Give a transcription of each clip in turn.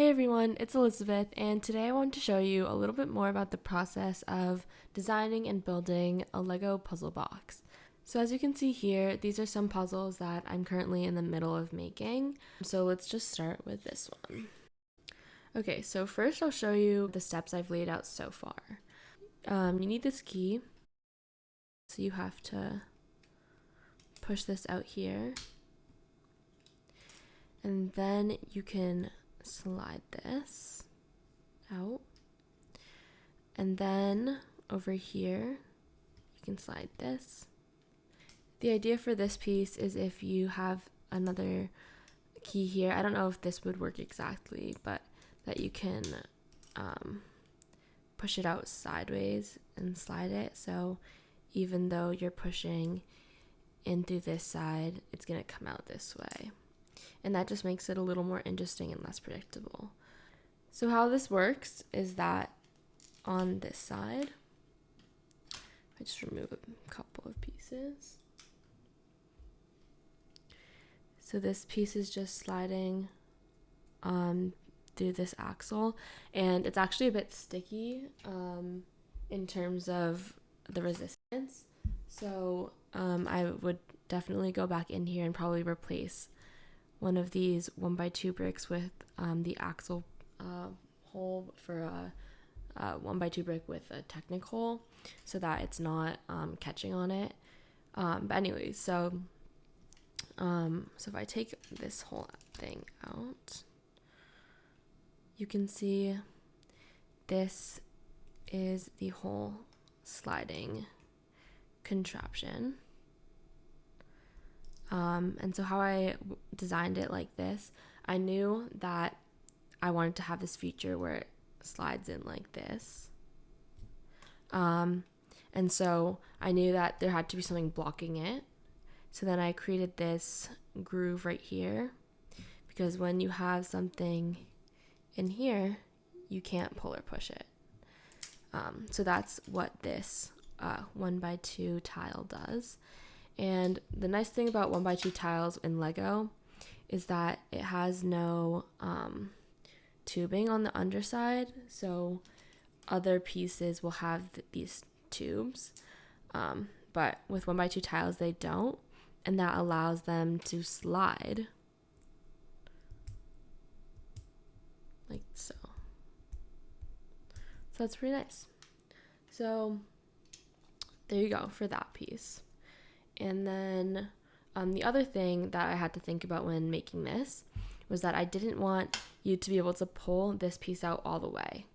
Hey everyone, it's Elizabeth, and today I want to show you a little bit more about the process of designing and building a Lego puzzle box. So as you can see here, these are some puzzles that I'm currently in the middle of making. So let's just start with this one. Okay, so first I'll show you the steps I've laid out so far. You need this key, so you have to push this out here, and then you can slide this out, and then over here you can slide this. The idea for this piece is if you have another key here, I don't know if this would work exactly, but that you can push it out sideways and slide it, so even though you're pushing in through this side, it's going to come out this way. And that just makes it a little more interesting and less predictable. So how this works is that on this side, I just remove a couple of pieces. So this piece is just sliding through this axle, and it's actually a bit sticky in terms of the resistance. So I would definitely go back in here and probably replace one of these 1x2 bricks with the axle hole for a 1x2 brick with a Technic hole, so that it's not catching on it. But anyways, so if I take this whole thing out, you can see this is the whole sliding contraption. And so how I designed it like this, I knew that I wanted to have this feature where it slides in like this. And so I knew that there had to be something blocking it. So then I created this groove right here, because when you have something in here, you can't pull or push it. So that's what this 1x2 tile does. And the nice thing about 1x2 tiles in Lego is that it has no tubing on the underside, so other pieces will have these tubes, but with 1x2 tiles they don't, and that allows them to slide like so. So that's pretty nice. So there you go for that piece. And then the other thing that I had to think about when making this was that I didn't want you to be able to pull this piece out all the way.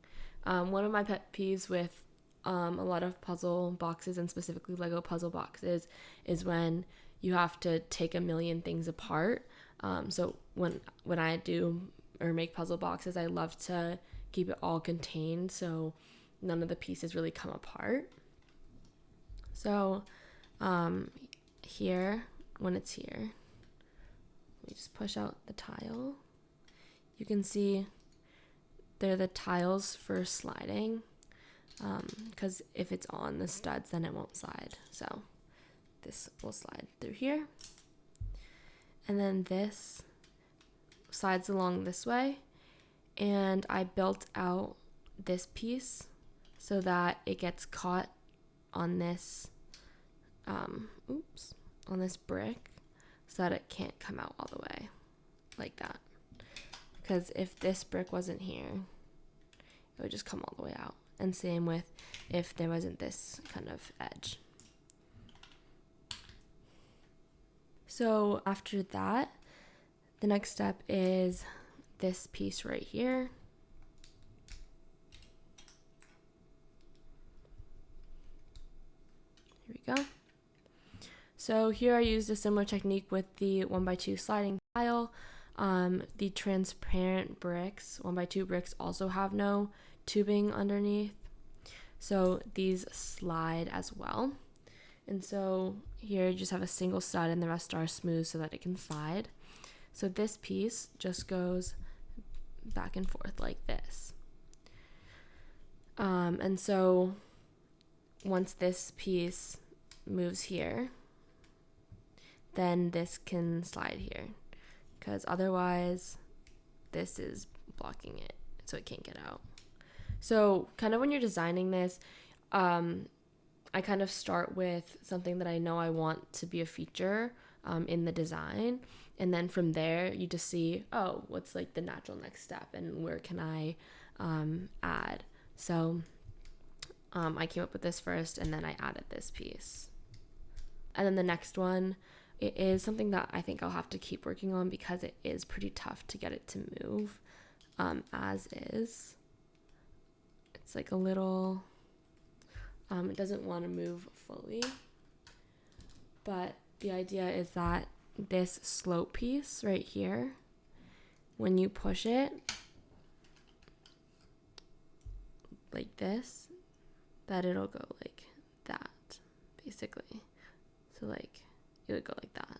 One of my pet peeves with a lot of puzzle boxes, and specifically Lego puzzle boxes, is when you have to take a million things apart. So when I do or make puzzle boxes, I love to keep it all contained so none of the pieces really come apart. So here, when it's here, we just push out the tile. You can see they're the tiles for sliding, because if it's on the studs, then it won't slide. So this will slide through here, and then this slides along this way, and I built out this piece so that it gets caught on this on this brick, so that it can't come out all the way like that, because if this brick wasn't here, it would just come all the way out. And same with if there wasn't this kind of edge. So after that, the next step is this piece right here. Here we go. So here I used a similar technique with the 1x2 sliding tile. The transparent bricks, 1x2 bricks, also have no tubing underneath, so these slide as well. And so here you just have a single stud and the rest are smooth so that it can slide. So this piece just goes back and forth like this. And so once this piece moves here, then this can slide here, because otherwise this is blocking it so it can't get out. So kind of when you're designing this, I kind of start with something that I know I want to be a feature in the design. And then from there, you just see, oh, what's like the natural next step and where can I add. So I came up with this first and then I added this piece. And then the next one, it is something that I think I'll have to keep working on because it is pretty tough to get it to move as is. It's like a little, it doesn't want to move fully. But the idea is that this slope piece right here, when you push it like this, that it'll go like that, basically. So like, it would go like that.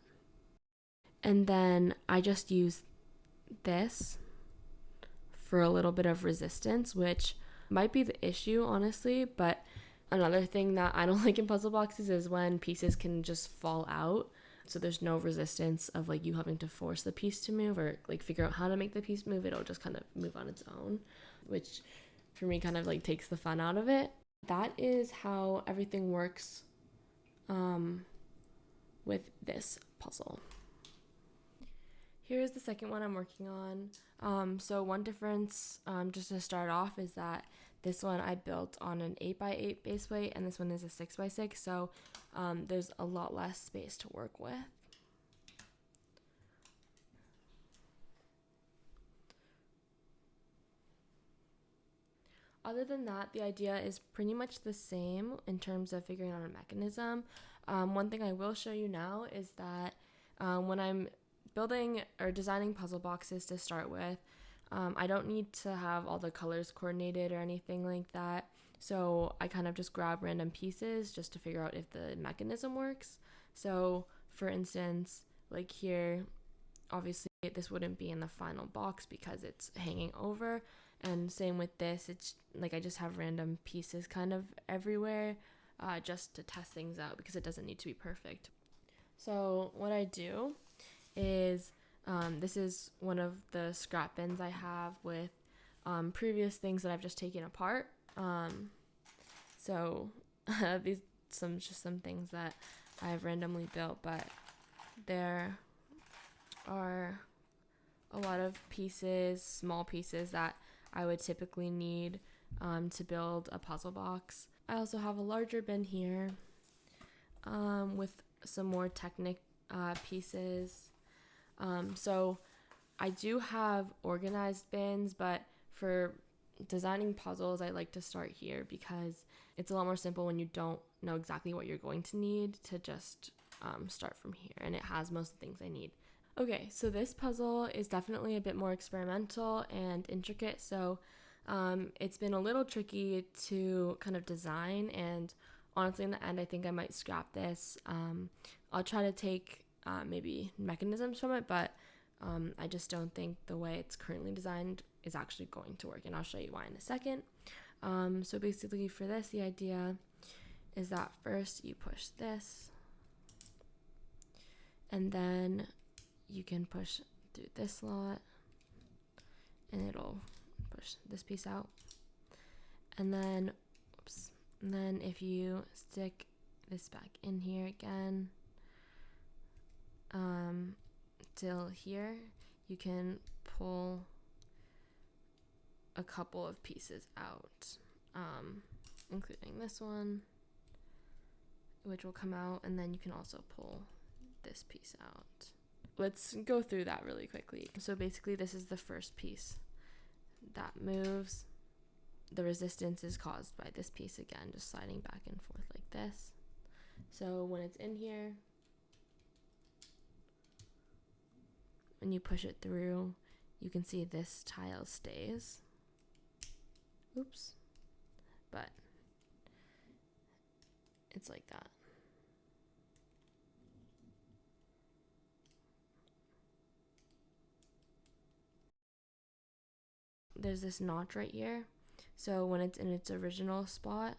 And then I just use this for a little bit of resistance, which might be the issue, honestly. But another thing that I don't like in puzzle boxes is when pieces can just fall out. So there's no resistance of like you having to force the piece to move or like figure out how to make the piece move. It'll just kind of move on its own, which for me kind of like takes the fun out of it. That is how everything works with this puzzle. Here's the second one I'm working on. So one difference, just to start off, is that this one I built on an 8x8 base plate and this one is a 6x6, so there's a lot less space to work with. Other than that, the idea is pretty much the same in terms of figuring out a mechanism. One thing I will show you now is that when I'm building or designing puzzle boxes to start with, I don't need to have all the colors coordinated or anything like that. So I kind of just grab random pieces just to figure out if the mechanism works. So for instance, like here, obviously this wouldn't be in the final box because it's hanging over. And same with this, it's like I just have random pieces kind of everywhere just to test things out because it doesn't need to be perfect. So what I do is this is one of the scrap bins I have with previous things that I've just taken apart. So these just some things that I've randomly built, but there are a lot of pieces, small pieces that I would typically need to build a puzzle box. I also have a larger bin here with some more Technic pieces. So I do have organized bins, but for designing puzzles, I like to start here because it's a lot more simple when you don't know exactly what you're going to need to just start from here, and it has most of the things I need. Okay, so this puzzle is definitely a bit more experimental and intricate, so it's been a little tricky to kind of design, and honestly in the end I think I might scrap this. I'll try to take maybe mechanisms from it, but I just don't think the way it's currently designed is actually going to work, and I'll show you why in a second. So basically for this, the idea is that first you push this, and then you can push through this slot, and it'll push this piece out. And then, and then if you stick this back in here again, till here, you can pull a couple of pieces out, including this one, which will come out, and then you can also pull this piece out. Let's go through that really quickly. So basically this is the first piece that moves. The resistance is caused by this piece again, just sliding back and forth like this. So when it's in here, when you push it through, you can see this tile stays. Oops. But it's like that. There's this notch right here. So when it's in its original spot,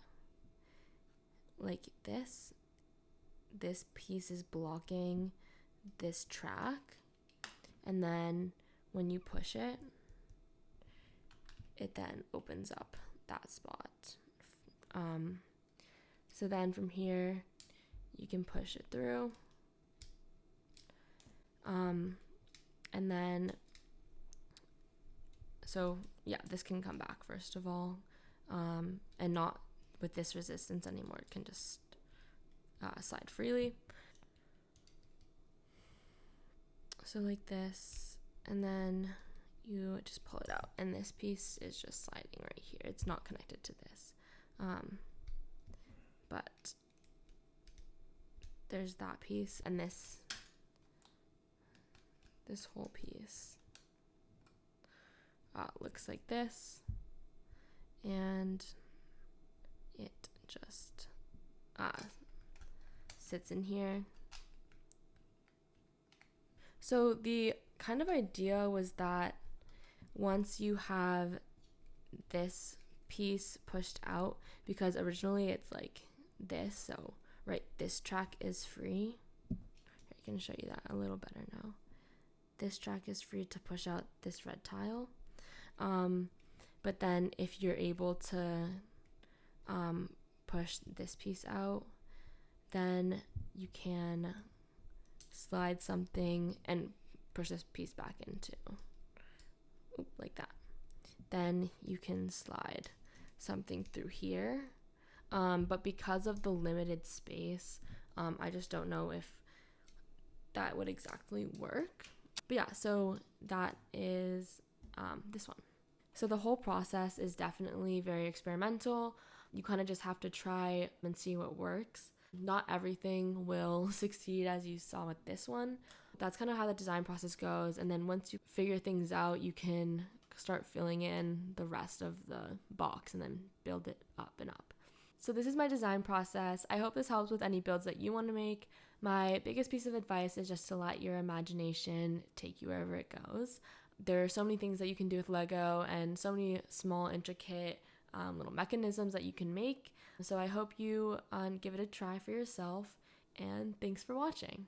like this piece is blocking this track. And then when you push it, it then opens up that spot. So then from here, you can push it through. And then, so yeah, this can come back first of all, and not with this resistance anymore. It can just slide freely. So like this, and then you just pull it out, and this piece is just sliding right here. It's not connected to this, but there's that piece, and this whole piece looks like this, and it just sits in here. So the kind of idea was that once you have this piece pushed out, because originally it's like this, so right, this track is free. I can show you that a little better now. This track is free to push out this red tile. But then if you're able to push this piece out, then you can slide something and push this piece back into, like that. Then you can slide something through here. But because of the limited space, I just don't know if that would exactly work. But yeah, so that is this one. So the whole process is definitely very experimental. You kind of just have to try and see what works. Not everything will succeed, as you saw with this one. That's kind of how the design process goes. And then once you figure things out, you can start filling in the rest of the box and then build it up and up. So this is my design process. I hope this helps with any builds that you want to make. My biggest piece of advice is just to let your imagination take you wherever it goes. There are so many things that you can do with Lego, and so many small, intricate little mechanisms that you can make. So I hope you give it a try for yourself, and thanks for watching.